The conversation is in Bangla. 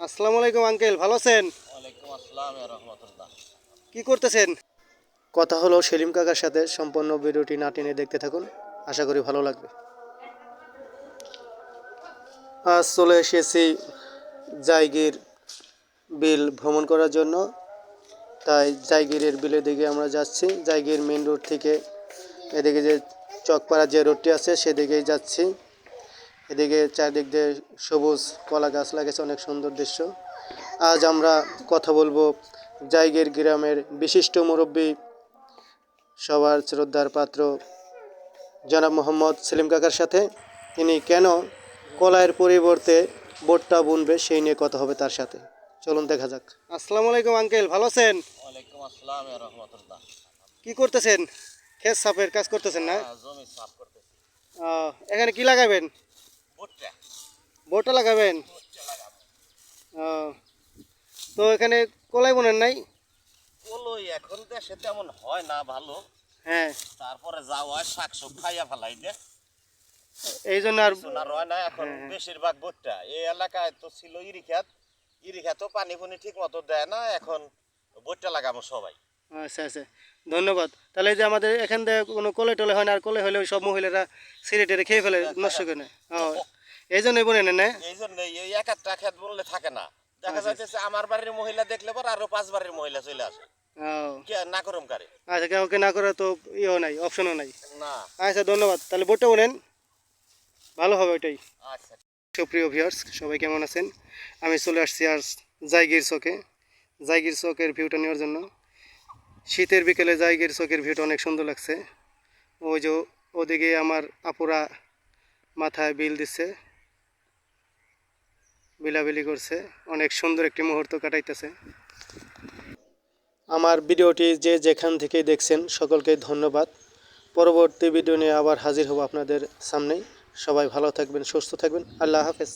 আসসালামু আলাইকুম আঙ্কেল, ভালো আছেন? ওয়ালাইকুম আসসালাম ওয়া রাহমাতুল্লাহ। কি করতেছেন? কথা হলো সেলিম কাকার সাথে, সম্পূর্ণ ভিডিওটি না টেনে দেখতে থাকুন, আশা করি ভালো লাগবে। আজ চলে এসেছি জায়গির বিল ভ্রমণ করার জন্য। তাই জায়গিরের বিলের দিকে আমরা যাচ্ছি। জায়গির মেন রোড থেকে এদিকে যে চকপাড়া যে রোডটি আছে সেদিকেই যাচ্ছি। এদিকে চারদিক দিয়ে সবুজ কলা গাছ লাগেছে, অনেক সুন্দর দৃশ্য। আজ আমরা কথা বলবো জায়গির গ্রামের বিশিষ্ট মুরব্বী, সবার শ্রদ্ধার পাত্র জনাব মোহাম্মদ সেলিম কাকার সাথে। তিনি কেন কলাইয়ের পরিবর্তে ভুট্টা বুনবে সেই নিয়ে কথা হবে তার সাথে। চলুন দেখা যাক। আসসালামু আলাইকুম আঙ্কেল, ভালো আছেন? ওয়ালাইকুম আসসালাম ওয়া রাহমাতুল্লাহ। কি করতেছেন? ক্ষেত সাফের কাজ করতেছেন না? জমি সাফ করতেছি। এখানে কি লাগাবেন? ভুট্টা ভুট্টা লাগাবেন? ভুট্টা লাগাবো। আহ, তো এখানে কলাই বোনেন নাই? কলই এখন দেশে তেমন হয় না ভালো। হ্যাঁ, তারপরে যাওয়া শাকসব খাইয়া ফেলাই দে। এই জন্য আর সোনার হয় না এখন হ্যাঁ, বেশিরভাগ ভুট্টা। এই এলাকায় তো ছিল ইরিখাত। ইরিখাতও পানি ফুনি ঠিক মতো দেয় না, এখন ভুট্টা লাগাবো সবাই। আচ্ছা আচ্ছা, ধন্যবাদ। তাহলে এই যে আমাদের এখান থেকে কোনো কলে টলে হয় না, আর কলে হলে ওই সব মহিলারা সিঁড়ে টেরে খেয়ে ফেলে, নষ্ট করে নেয়। এই জন্যই বলে নেন না? এই জন্য এই এক একটা খেত বললে থাকে না, দেখা আচ্ছা যাচ্ছে আমার বাড়ির মহিলা দেখলে পর আরো 5 বাড়ির মহিলা চলে আসে। ও, কে না করুম কারে? আচ্ছা, কাউকে না করে তো ইয়েও নাই, অপশনও নাই। না। আচ্ছা, ধন্যবাদ। তাহলে ভোটটা নেন, ভালো হবে ওইটাই। আচ্ছা। সুপ্রিয় ভিউয়ার্স, সবাই কেমন আছেন? আমি চলে আসছি আর জায়গির চকে। জায়গির চকের ভিউটা নেওয়ার জন্য। শীতের বিকেলে জায়গির চকের ভিউটা অনেক সুন্দর লাগছে। ওই যে ওদিকে আমার আপুরা মাথায় বিল দিচ্ছে, বিলাবিলি করছে, অনেক সুন্দর একটি মুহূর্ত কাটাইতেছে। আমার ভিডিওটি যে যেখান থেকে দেখছেন সকলকে ধন্যবাদ। পরবর্তী ভিডিও নিয়ে আবার হাজির হব আপনাদের সামনেই। সবাই ভালো থাকবেন, সুস্থ থাকবেন। আল্লাহ হাফেজ।